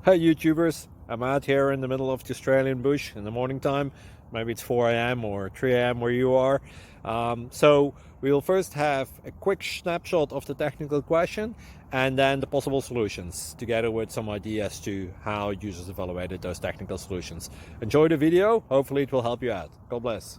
Hey YouTubers, I'm out here in the middle of the Australian bush in the morning time. Maybe it's 4 a.m. or 3 a.m. where you are. So we'll first have a quick snapshot of the technical question and then the possible solutions, together with some ideas to how users evaluated those technical solutions. Enjoy the video, hopefully it will help you out. God bless.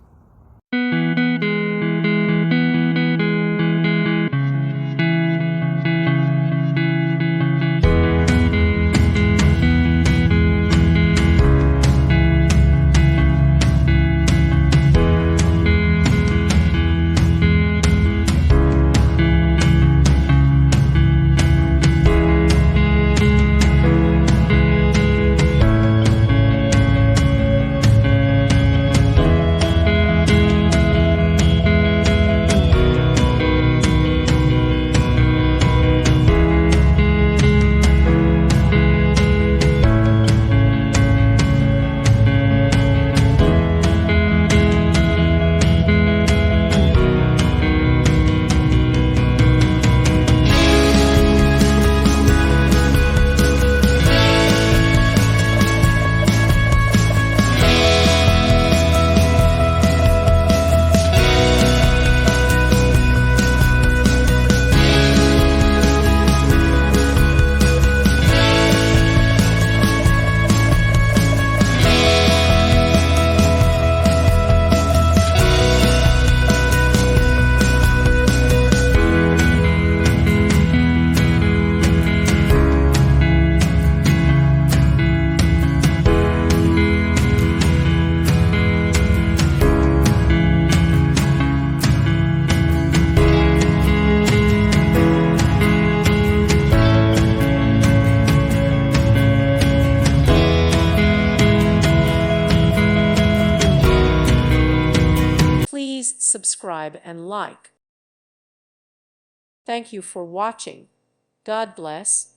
Please subscribe and like. Thank you for watching. God bless.